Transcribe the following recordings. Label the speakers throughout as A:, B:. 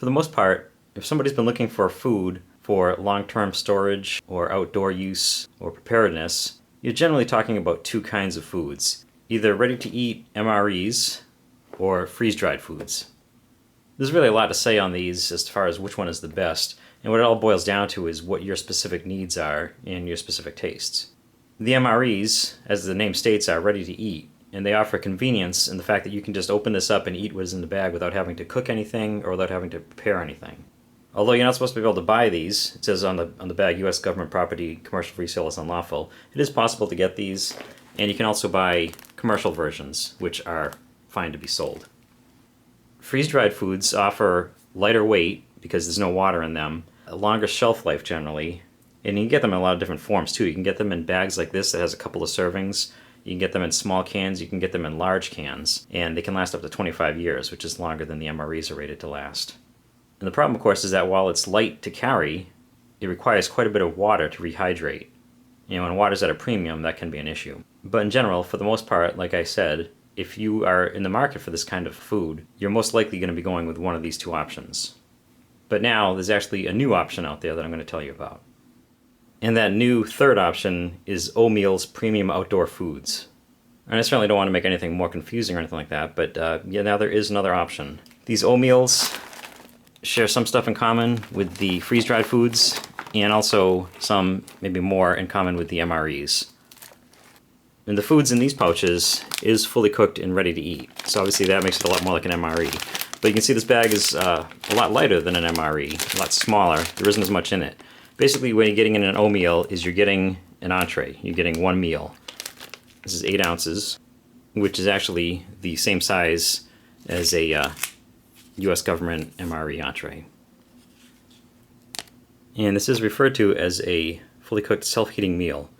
A: For the most part, if somebody's been looking for food for long-term storage or outdoor use or preparedness, you're generally talking about two kinds of foods, either ready-to-eat MREs or freeze-dried foods. There's really a lot to say on these as far as which one is the best, and what it all boils down to is what your specific needs are and your specific tastes. The MREs, as the name states, are ready to eat, and they offer convenience in the fact that you can just open this up and eat what is in the bag without having to cook anything or without having to prepare anything. Although you're not supposed to be able to buy these, it says on the bag, U.S. government property, commercial for resale is unlawful. It is possible to get these, and you can also buy commercial versions, which are fine to be sold. Freeze-dried foods offer lighter weight, because there's no water in them, a longer shelf life generally, and you can get them in a lot of different forms too. You can get them in bags like this that has a couple of servings. You can get them in small cans, you can get them in large cans, and they can last up to 25 years, which is longer than the MREs are rated to last. And the problem, of course, is that while it's light to carry, it requires quite a bit of water to rehydrate. When water's at a premium, that can be an issue. But in general, for the most part, like I said, if you are in the market for this kind of food, you're most likely going to be going with one of these two options. But now, there's actually a new option out there that I'm going to tell you about. And that new third option is Omeals Premium Outdoor Foods. And I certainly don't want to make anything more confusing or anything like that, but now there is another option. These Omeals share some stuff in common with the freeze-dried foods, and also some, maybe more, in common with the MREs. And the foods in these pouches is fully cooked and ready to eat, so obviously that makes it a lot more like an MRE. But you can see this bag is a lot lighter than an MRE, a lot smaller. There isn't as much in it. Basically, what you're getting in an Omeal is you're getting an entree. You're getting one meal. This is 8 ounces, which is actually the same size as a U.S. government MRE entree. And this is referred to as a fully cooked self-heating meal.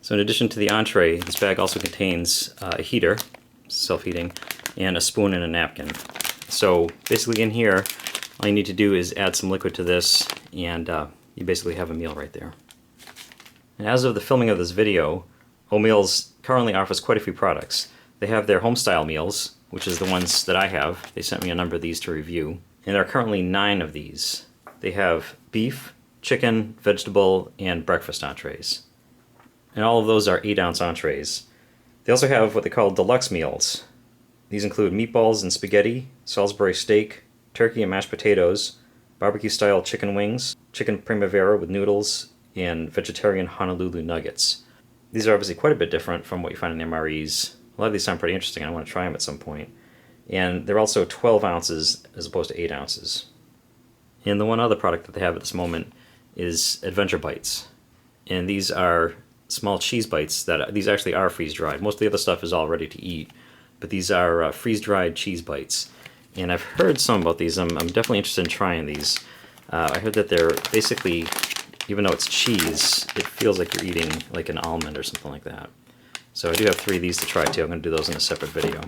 A: So in addition to the entree, this bag also contains a heater, self-heating, and a spoon and a napkin. So basically in here, all you need to do is add some liquid to this, and you basically have a meal right there. And as of the filming of this video, Omeals currently offers quite a few products. They have their Homestyle Meals, which is the ones that I have. They sent me a number of these to review. And there are currently 9 of these. They have beef, chicken, vegetable, and breakfast entrees. And all of those are 8-ounce entrees. They also have what they call deluxe meals. These include meatballs and spaghetti, Salisbury steak, turkey and mashed potatoes, barbecue-style chicken wings, chicken primavera with noodles, and vegetarian Honolulu nuggets. These are obviously quite a bit different from what you find in the MREs. A lot of these sound pretty interesting. I want to try them at some point. And they're also 12 ounces as opposed to 8 ounces. And the one other product that they have at this moment is Adventure Bites. And these are small cheese bites these actually are freeze-dried. Most of the other stuff is all ready to eat, but these are freeze-dried cheese bites. And I've heard some about these. I'm definitely interested in trying these. I heard that they're basically, even though it's cheese, it feels like you're eating like an almond or something like that. So I do have 3 of these to try too. I'm going to do those in a separate video.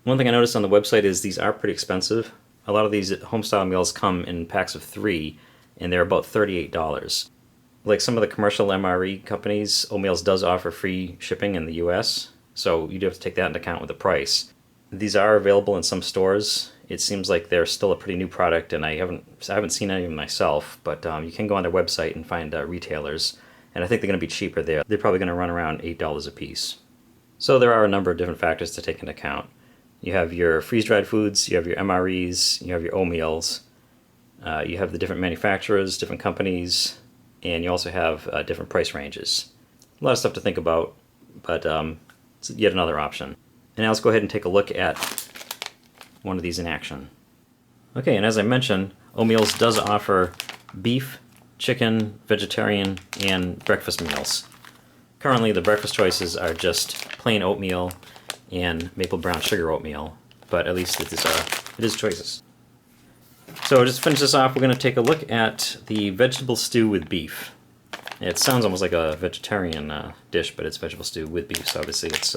A: One thing I noticed on the website is these are pretty expensive. A lot of these Homestyle Meals come in packs of 3, and they're about $38. Like some of the commercial MRE companies, Omeals does offer free shipping in the US, so you do have to take that into account with the price. These are available in some stores. It seems like they're still a pretty new product, and I haven't seen any of them myself, but you can go on their website and find retailers, and I think they're going to be cheaper there. They're probably going to run around $8 a piece. So there are a number of different factors to take into account. You have your freeze-dried foods, you have your MREs, you have your Omeals, you have the different manufacturers, different companies, and you also have different price ranges. A lot of stuff to think about, but it's yet another option. And now let's go ahead and take a look at one of these in action. Okay, and as I mentioned, Omeals does offer beef, chicken, vegetarian, and breakfast meals. Currently, the breakfast choices are just plain oatmeal and maple brown sugar oatmeal, but at least it is choices. So just to finish this off, we're going to take a look at the vegetable stew with beef. It sounds almost like a vegetarian dish, but it's vegetable stew with beef, so obviously it's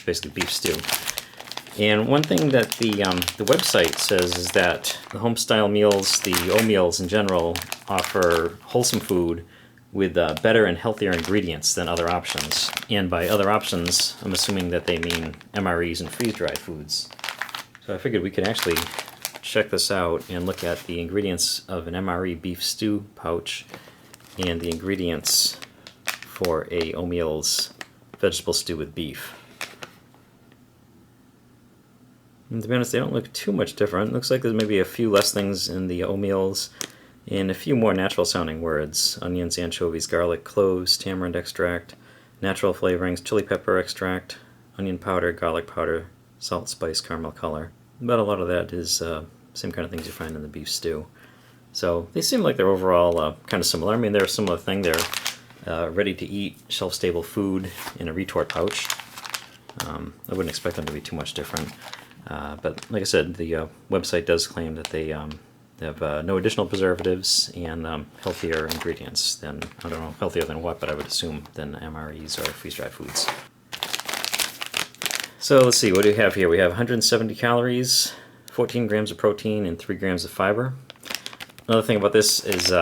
A: basically beef stew. And one thing that the website says is that the Homestyle Meals, the Omeals in general, offer wholesome food with better and healthier ingredients than other options. And by other options, I'm assuming that they mean MREs and freeze-dried foods. So I figured we could actually check this out and look at the ingredients of an MRE beef stew pouch and the ingredients for a Omeals vegetable stew with beef. And to be honest, they don't look too much different. It looks like there's maybe a few less things in the Omeals and a few more natural sounding words. Onions, anchovies, garlic, cloves, tamarind extract, natural flavorings, chili pepper extract, onion powder, garlic powder, salt, spice, caramel color. But a lot of that is same kind of things you find in the beef stew. So they seem like they're overall kind of similar. I mean, they're a similar thing. They're ready to eat, shelf-stable food in a retort pouch. I wouldn't expect them to be too much different. But like I said, the website does claim that they have no additional preservatives and healthier ingredients than, I don't know, healthier than what, but I would assume than MREs or freeze-dried foods. So let's see, what do we have here? We have 170 calories, 14 grams of protein, and 3 grams of fiber. Another thing about this is,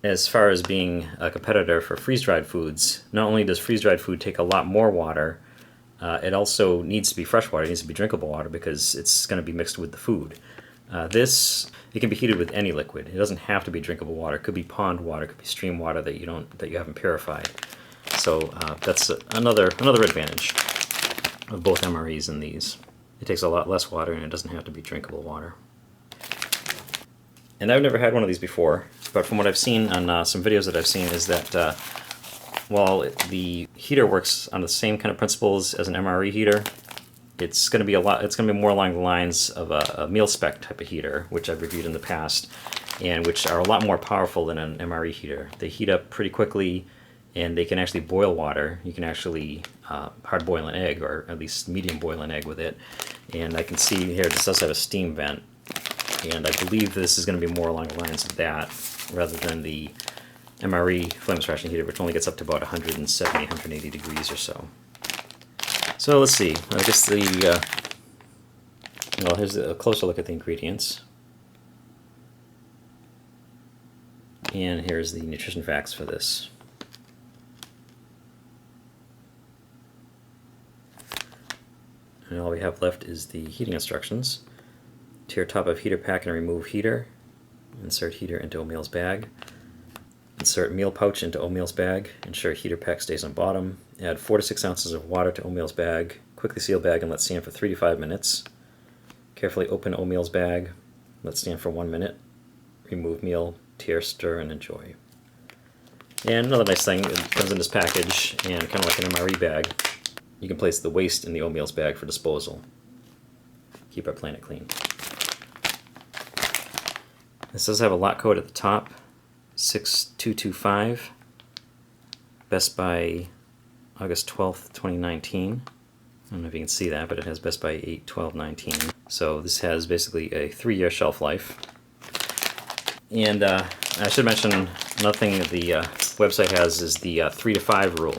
A: as far as being a competitor for freeze-dried foods, not only does freeze-dried food take a lot more water, it also needs to be fresh water, it needs to be drinkable water because it's going to be mixed with the food. It can be heated with any liquid. It doesn't have to be drinkable water. It could be pond water, it could be stream water that you haven't purified. So that's another advantage of both MREs and these. It takes a lot less water and it doesn't have to be drinkable water. And I've never had one of these before, but from what I've seen on some videos that I've seen is that while the heater works on the same kind of principles as an MRE heater, it's going to be more along the lines of a meal spec type of heater, which I've reviewed in the past, and which are a lot more powerful than an MRE heater. They heat up pretty quickly, and they can actually boil water. You can actually hard boil an egg, or at least medium boil an egg with it. And I can see here this does have a steam vent, and I believe this is going to be more along the lines of that rather than the MRE flame extraction heater, which only gets up to about 170, 180 degrees or so. So let's see. I guess well, here's a closer look at the ingredients. And here's the nutrition facts for this. And all we have left is the heating instructions. Tear top of heater pack and remove heater. Insert heater into Omeals bag. Insert meal pouch into Omeals bag. Ensure heater pack stays on bottom. Add 4 to 6 ounces of water to Omeals bag. Quickly seal bag and let stand for 3 to 5 minutes. Carefully open Omeals bag. Let stand for 1 minute. Remove meal, tear, stir, and enjoy. And another nice thing, it comes in this package, and kind of like an MRE bag, you can place the waste in the Omeals bag for disposal. Keep our planet clean. This does have a lot code at the top, 6225, Best by August 12th, 2019. I don't know if you can see that, but it has Best by 8/12/19. So this has basically a 3-year shelf life. And I should mention another thing that the website has is the 3 to 5 rule.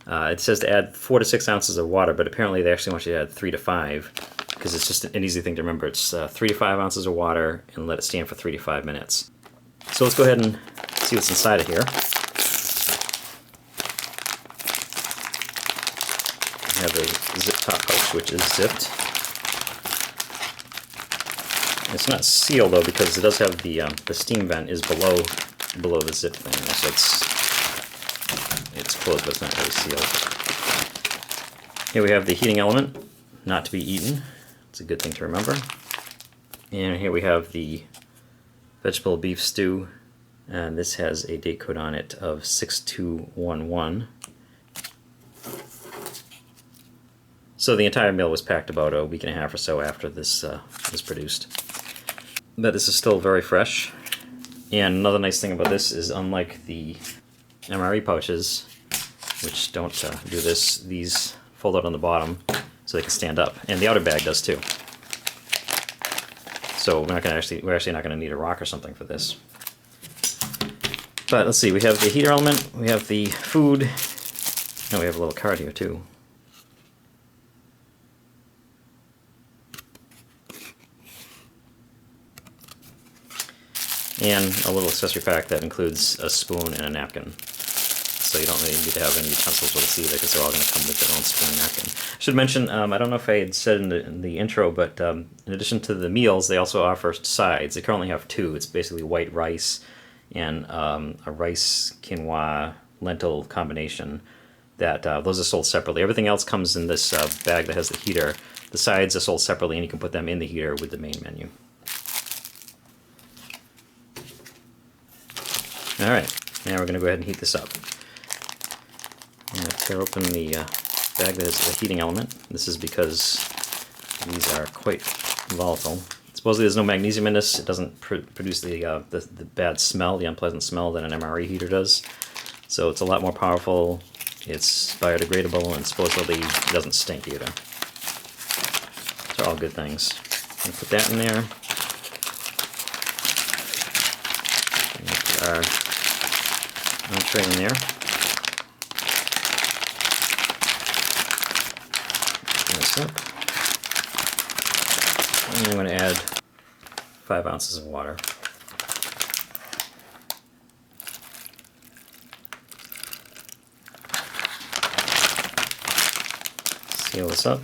A: It says to add 4 to 6 ounces of water, but apparently they actually want you to add 3 to 5 because it's just an easy thing to remember. It's 3 to 5 ounces of water and let it stand for 3 to 5 minutes. So let's go ahead and see what's inside of here. We have the zip top pouch, which is zipped. It's not sealed though because it does have the steam vent is below the zip thing, so it's closed, but it's not really sealed. Here we have the heating element, not to be eaten. It's a good thing to remember. And here we have the vegetable beef stew, and this has a date code on it of 6211. So the entire meal was packed about a week and a half or so after this was produced. But this is still very fresh. And another nice thing about this is, unlike the MRE pouches, which don't do this, these fold out on the bottom so they can stand up. And the outer bag does too. So we're actually not going to need a rock or something for this. But let's see, we have the heater element, we have the food, and we have a little card here too. And a little accessory pack that includes a spoon and a napkin. so you don't really need to have any utensils with this either, because they're all going to come with their own spoon and napkin. I should mention, I don't know if I had said in the intro, but in addition to the meals, they also offer sides. They currently have two. It's basically white rice and a rice quinoa lentil combination. That those are sold separately. Everything else comes in this bag that has the heater. The sides are sold separately, and you can put them in the heater with the main menu. All right, now we're going to go ahead and heat this up. I'm going to tear open the bag that has the heating element. This is because these are quite volatile. Supposedly there's no magnesium in this. It doesn't produce the bad smell, the unpleasant smell that an MRE heater does. So it's a lot more powerful. It's biodegradable, and supposedly it doesn't stink either. Those are all good things. I'm going to put that in there. And put our entree in there. Open this up. And I'm going to add 5 ounces of water. Seal this up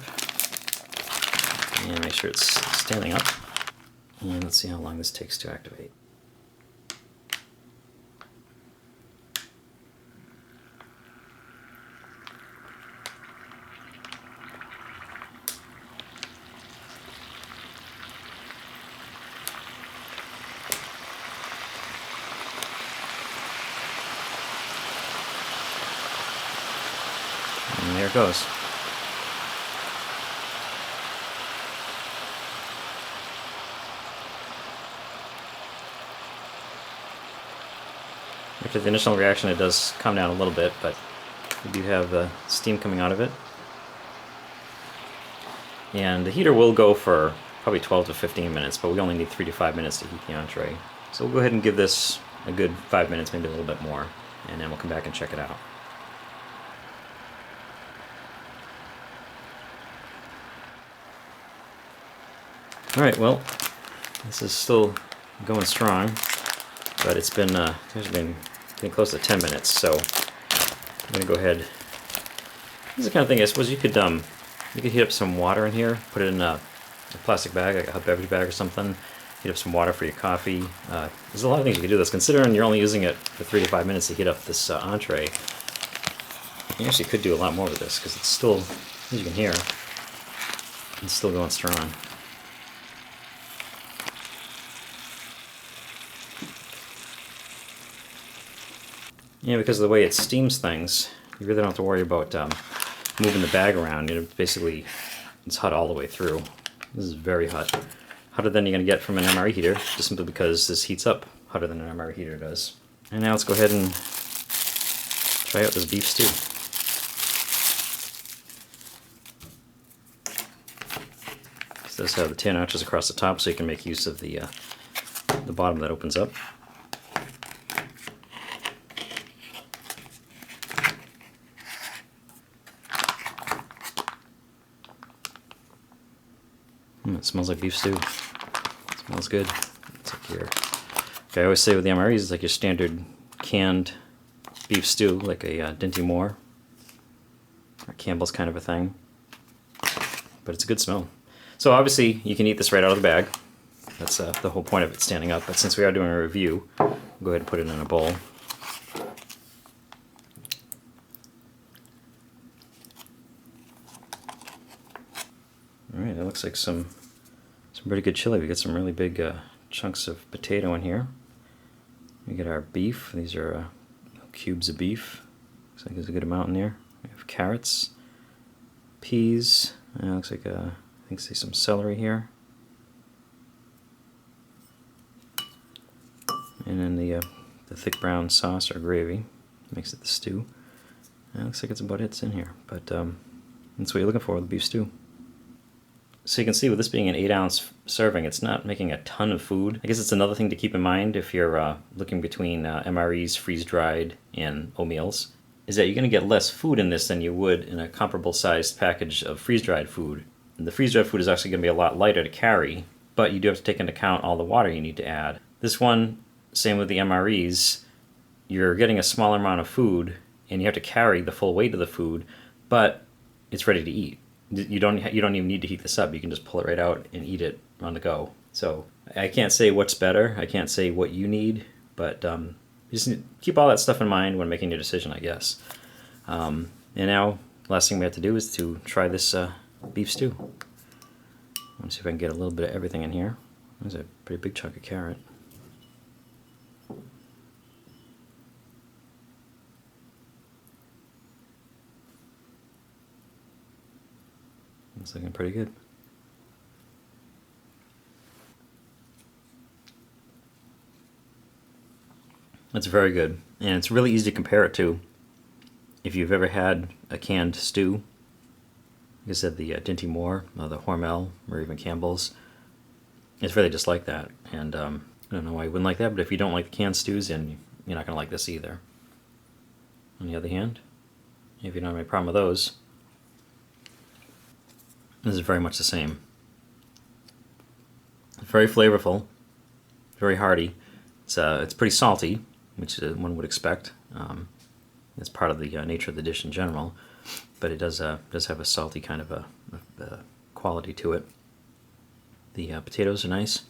A: and make sure it's standing up, and let's see how long this takes to activate. And there it goes. After the initial reaction, it does calm down a little bit, but we do have steam coming out of it. And the heater will go for probably 12 to 15 minutes, but we only need 3 to 5 minutes to heat the entree. So we'll go ahead and give this a good 5 minutes, maybe a little bit more, and then we'll come back and check it out. Alright, well, this is still going strong, but it's been getting close to 10 minutes, so I'm going to go ahead. This is the kind of thing I suppose you could heat up some water in here, put it in a plastic bag, like a hot beverage bag or something, heat up some water for your coffee. There's a lot of things you can do this. Considering you're only using it for 3 to 5 minutes to heat up this entree, you actually could do a lot more with this, because it's still, as you can hear, it's still going strong. Yeah, because of the way it steams things, you really don't have to worry about moving the bag around. You know, basically, it's hot all the way through. This is very hot. Hotter than you're going to get from an MRE heater, just simply because this heats up hotter than an MRE heater does. And now let's go ahead and try out this beef stew. This does have the 10 notches across the top, so you can make use of the bottom that opens up. It smells like beef stew. It smells good. It's like your, like I always say with the MREs, it's like your standard canned beef stew, like a Dinty Moore or Campbell's kind of a thing. But it's a good smell. So obviously you can eat this right out of the bag. That's the whole point of it standing up. But since we are doing a review, we'll go ahead and put it in a bowl. Alright, that looks like some pretty good chili. We got some really big chunks of potato in here. We get our beef. These are cubes of beef. Looks like there's a good amount in there. We have carrots, peas. Looks like I think I see some celery here. And then the thick brown sauce or gravy makes it the stew. And it looks like it's about it's in here, but that's what you're looking for with beef stew. So you can see with this being an 8-ounce serving, it's not making a ton of food. I guess it's another thing to keep in mind if you're looking between MREs, freeze-dried, and Omeals, is that you're going to get less food in this than you would in a comparable sized package of freeze-dried food. And the freeze-dried food is actually going to be a lot lighter to carry, but you do have to take into account all the water you need to add. This one, same with the MREs, you're getting a smaller amount of food, and you have to carry the full weight of the food, but it's ready to eat. You don't even need to heat this up. You can just pull it right out and eat it on the go. So I can't say what's better. I can't say what you need, but just keep all that stuff in mind when making your decision, I guess. And now, last thing we have to do is to try this beef stew. Let's see if I can get a little bit of everything in here. There's a pretty big chunk of carrot. It's looking pretty good. It's very good, and it's really easy to compare it to if you've ever had a canned stew. Like I said, the Dinty Moore, the Hormel, or even Campbell's. It's really just like that, and I don't know why you wouldn't like that, but if you don't like the canned stews, then you're not going to like this either. On the other hand, if you don't have any problem with those, this is very much the same. Very flavorful, very hearty. It's pretty salty, which one would expect. It's part of the nature of the dish in general, but it does have a salty kind of a quality to it. The potatoes are nice,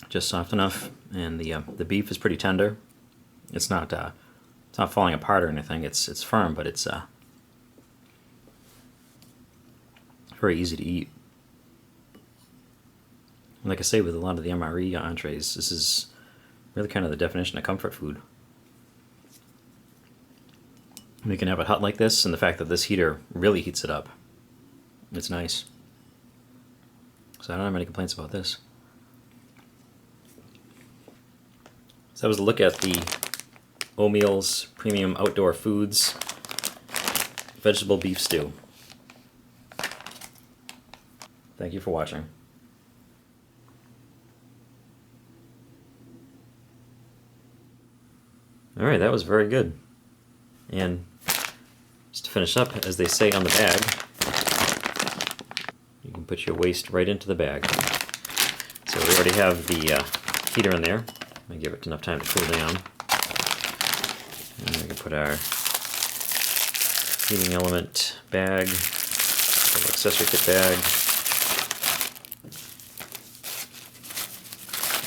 A: just soft enough, and the beef is pretty tender. It's not falling apart or anything. It's firm, but it's very easy to eat. Like I say, with a lot of the MRE entrees, this is really kind of the definition of comfort food. You can have it hot like this, and the fact that this heater really heats it up, it's nice. So I don't have any complaints about this. So that was a look at the Omeals Premium Outdoor Foods Vegetable Beef Stew. Thank you for watching. Alright, that was very good. And just to finish up, as they say on the bag, you can put your waste right into the bag. So we already have the heater in there. I give it enough time to cool down. And we can put our heating element bag, little accessory kit bag,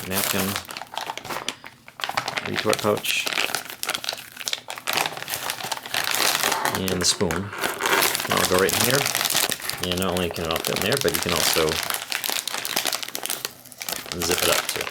A: napkin, retort pouch, and the spoon. That'll go right in here. And not only can it all fit in there, but you can also zip it up too.